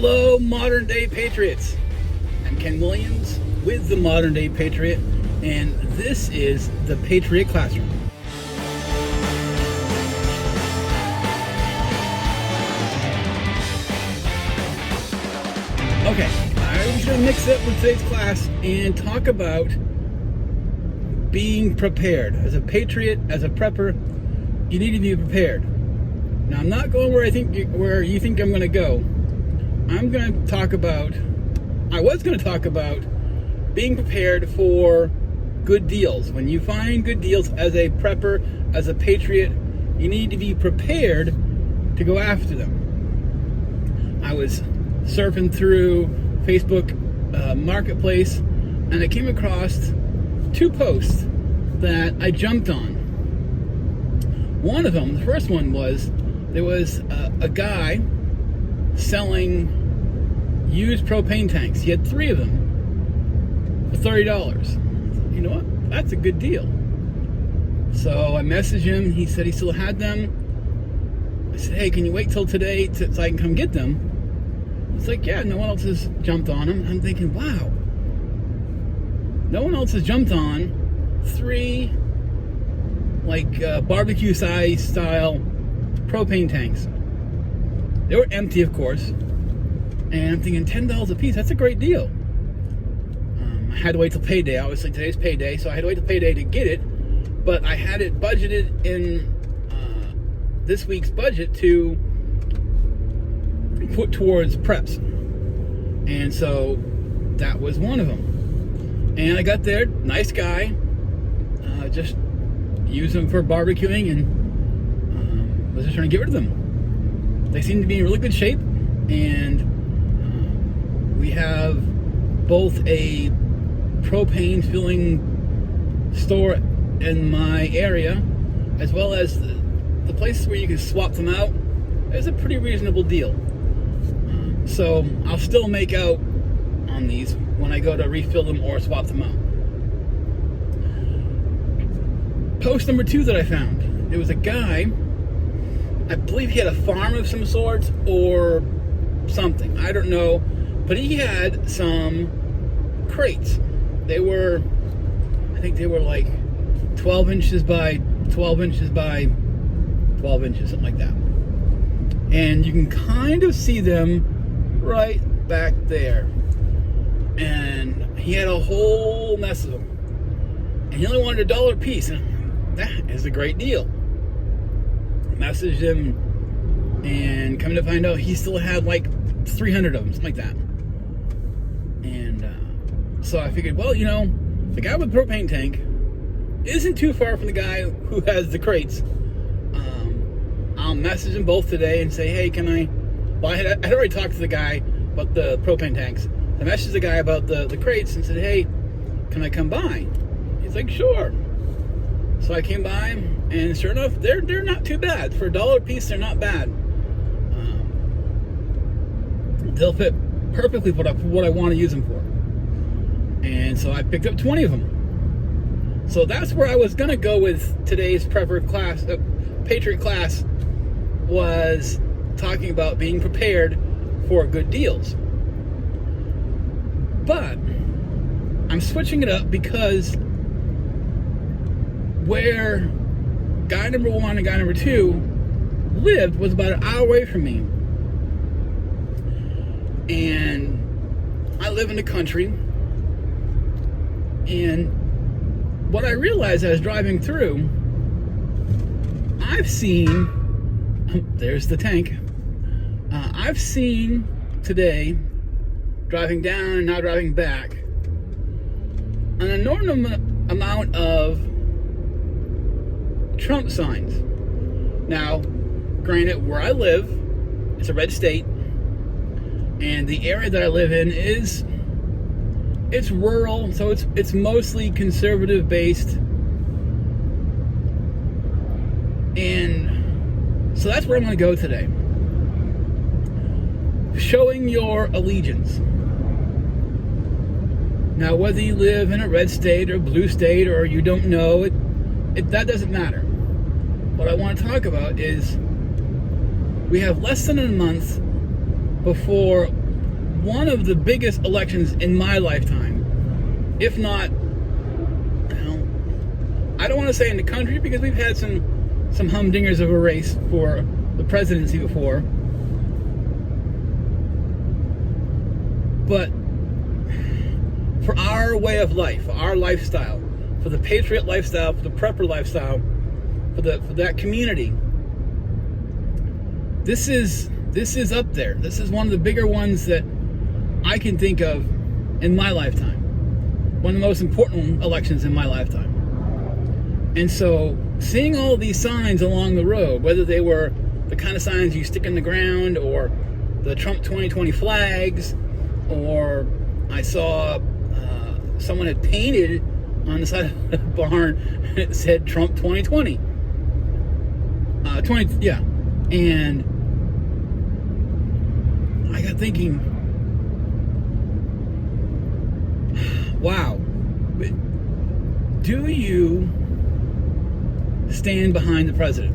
Hello, modern day Patriots. I'm Ken Williams with the Modern Day Patriot, and this is the Patriot Classroom. Okay, I was going to mix it up with today's class and talk about being prepared. As a patriot, as a prepper, you need to be prepared. Now, I'm not going where you think I'm going to go. I was going to talk about being prepared for good deals. When you find good deals as a prepper, as a patriot, you need to be prepared to go after them. I was surfing through Facebook Marketplace, and I came across two posts that I jumped on. One of them, the first one was, there was a guy selling used propane tanks. He had 3 of them for $30. You know what? That's a good deal. So I messaged him. He said he still had them. I said, hey, can you wait till today so I can come get them? He's like, yeah, no one else has jumped on them. I'm thinking, wow. No one else has jumped on 3 barbecue size style propane tanks. They were empty, of course, and I'm thinking $10 a piece. That's a great deal. I had to wait till payday. Obviously, today's payday, so I had to wait till payday to get it. But I had it budgeted in this week's budget to put towards preps, and so that was one of them. And I got there, nice guy, just use them for barbecuing, and was just trying to get rid of them. They seem to be in really good shape, and we have both a propane filling store in my area, as well as the places where you can swap them out. It's a pretty reasonable deal. So I'll still make out on these when I go to refill them or swap them out. Post number 2 that I found. There was a guy, I believe he had a farm of some sorts or something. I don't know. But he had some crates. I think they were like 12 inches by 12 inches by 12 inches, something like that. And you can kind of see them right back there. And he had a whole mess of them. And he only wanted $1 a piece. And that is a great deal. I messaged him, and come to find out, he still had like 300 of them, something like that. And so I figured, well, the guy with the propane tank isn't too far from the guy who has the crates. I'll message them both today and say, hey, can I... Well, I had already talked to the guy about the propane tanks. I messaged the guy about the crates and said, hey, can I come by? He's like, sure. So I came by, and sure enough, they're not too bad. For $1 a piece, they're not bad. They'll fit perfectly for what I want to use them for. And so I picked up 20 of them. So that's where I was going to go with today's prepper class, Patriot class, was talking about being prepared for good deals. But I'm switching it up because where guy number 1 and guy number 2 lived was about an hour away from me. And I live in the country. And what I realized as I was driving through, I've seen, there's the tank. I've seen today, driving down and now driving back, an enormous amount of Trump signs. Now, granted, where I live, it's a red state, and the area that I live in it's rural, so it's mostly conservative based, and so that's where I'm going to go today. Showing your allegiance. Now, whether you live in a red state or blue state or you don't know it, that doesn't matter. What I want to talk about is we have less than a month before one of the biggest elections in my lifetime, if not, I don't want to say in the country, because we've had some humdingers of a race for the presidency before. But for our way of life, for our lifestyle, for the Patriot lifestyle, for the prepper lifestyle, for that community, this is up there. This is one of the bigger ones that I can think of in my lifetime. One of the most important elections in my lifetime. And so, seeing all these signs along the road, whether they were the kind of signs you stick in the ground, or the Trump 2020 flags, or I saw someone had painted on the side of the barn and it said Trump 2020. And I got thinking, wow, do you stand behind the president?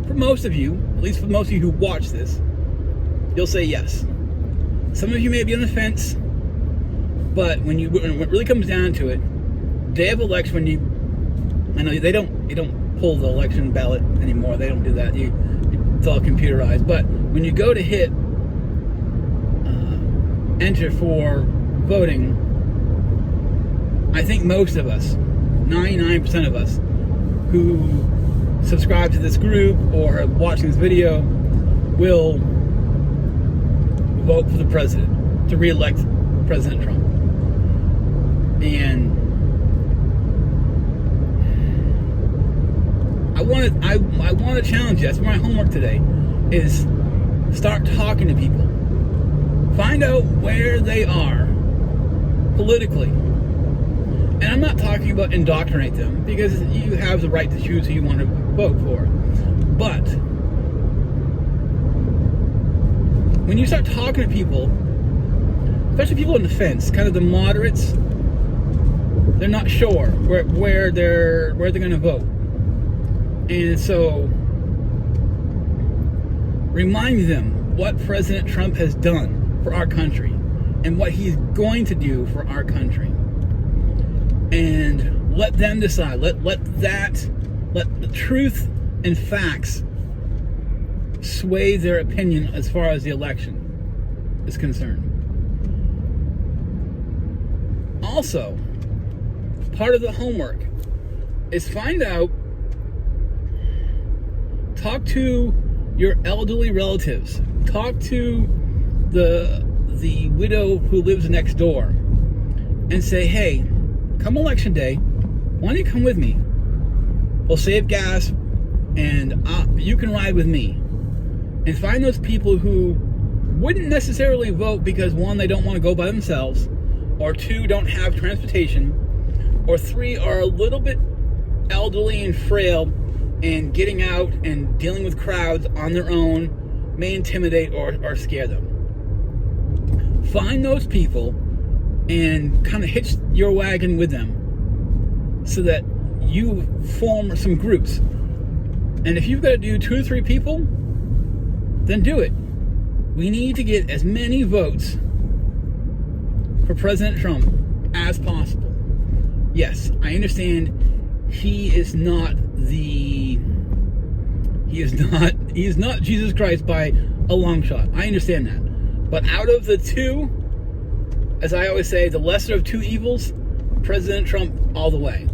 For most of you, at least for most of you who watch this, you'll say yes. Some of you may be on the fence, but when it really comes down to it, day of election, I know they don't pull the election ballot anymore. They don't do that. It's all computerized. But when you go to hit enter for voting, I think most of us, 99% of us, who subscribe to this group or are watching this video will vote for the president to re-elect President Trump. And I want to challenge you. That's my homework today, is start talking to people. Find out where they are politically. And I'm not talking about indoctrinate them, because you have the right to choose who you want to vote for. But when you start talking to people, especially people on the fence, kind of the moderates, they're not sure where they're going to vote. And so remind them what President Trump has done for our country and what he's going to do for our country. And let them decide. Let the truth and facts sway their opinion as far as the election is concerned. Also, part of the homework is find out, talk to your elderly relatives, talk to the widow who lives next door, and say, hey, come election day, why don't you come with me? We'll save gas, and you can ride with me. And find those people who wouldn't necessarily vote because, one, they don't want to go by themselves, or two, don't have transportation, or three, are a little bit elderly and frail, and getting out and dealing with crowds on their own may intimidate or scare them. Find those people and kind of hitch your wagon with them so that you form some groups. And if you've got to do 2 or 3 people, then do it. We need to get as many votes for President Trump as possible. Yes, I understand he is not Jesus Christ by a long shot. I understand that. But out of the two, as I always say, the lesser of two evils, President Trump all the way.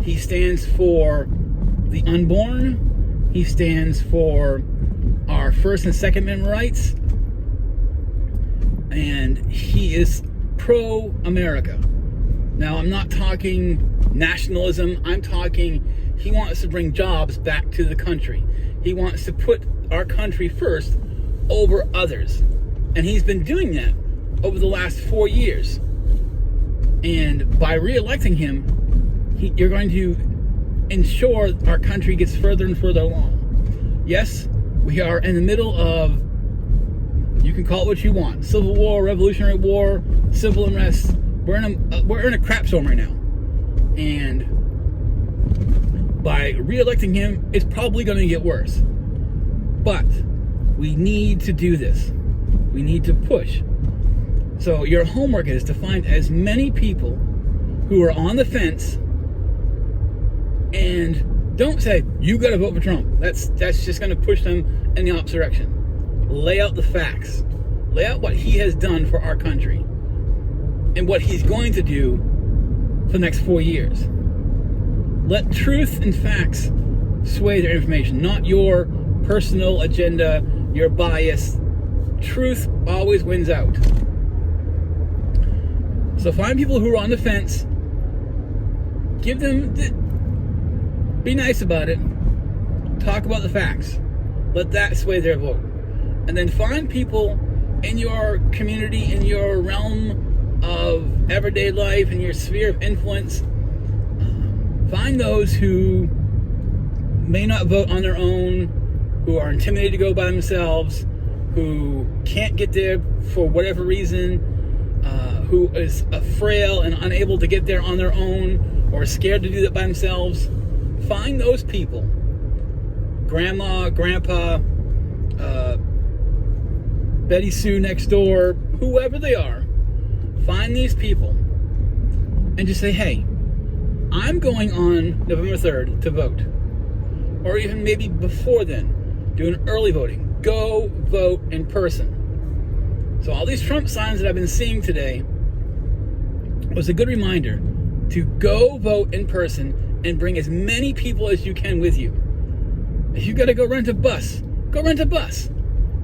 He stands for the unborn. He stands for our First and Second Amendment rights. And he is pro-America. Now, I'm not talking nationalism. I'm talking he wants to bring jobs back to the country. He wants to put our country first over others. And he's been doing that over the last 4 years. And by re-electing him, you're going to ensure our country gets further and further along. Yes, we are in the middle of, you can call it what you want, Civil War, Revolutionary War, civil unrest. We're in a crap storm right now. And by re-electing him, it's probably going to get worse. But we need to do this. We need to push. So your homework is to find as many people who are on the fence, and don't say, you got to vote for Trump. That's just going to push them in the opposite direction. Lay out the facts. Lay out what he has done for our country and what he's going to do for the next 4 years. Let truth and facts sway their information, not your personal agenda, your bias. Truth always wins out. So find people who are on the fence. Give them, be nice about it. Talk about the facts. Let that sway their vote. And then find people in your community, in your realm of everyday life, in your sphere of influence. Find those who may not vote on their own, who are intimidated to go by themselves, who can't get there for whatever reason, who is frail and unable to get there on their own, or scared to do that by themselves. Find those people. Grandma, grandpa, Betty Sue next door, whoever they are. Find these people and just say, hey, I'm going on November 3rd to vote. Or even maybe before then, do an early voting. Go vote in person. So all these Trump signs that I've been seeing today was a good reminder to go vote in person and bring as many people as you can with you. If you've got to go rent a bus, go rent a bus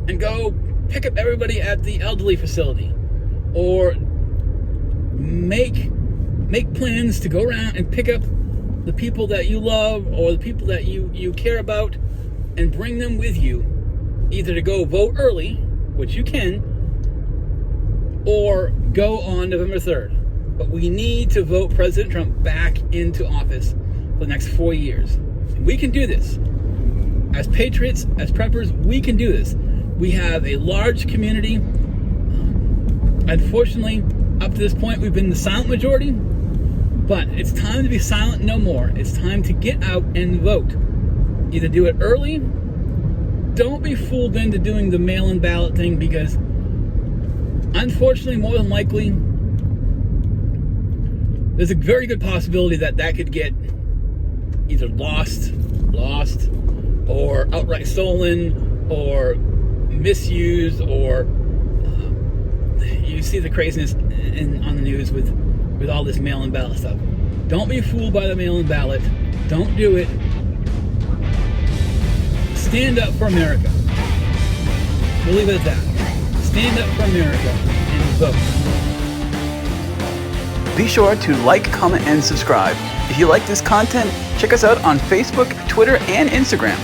and go pick up everybody at the elderly facility, or make plans to go around and pick up the people that you love or the people that you care about and bring them with you, either to go vote early, which you can, or go on November 3rd. But we need to vote President Trump back into office for the next 4 years. We can do this. As patriots, as preppers, we can do this. We have a large community. Unfortunately, up to this point, we've been the silent majority, but it's time to be silent no more. It's time to get out and vote. Either do it early. Don't be fooled into doing the mail-in ballot thing, because unfortunately, more than likely, there's a very good possibility that could get either lost, or outright stolen, or misused, or you see the craziness on the news with all this mail-in ballot stuff. Don't be fooled by the mail-in ballot. Don't do it. Stand up for America. We'll leave it at that. Stand up for America and vote. Be sure to like, comment, and subscribe. If you like this content, check us out on Facebook, Twitter, and Instagram.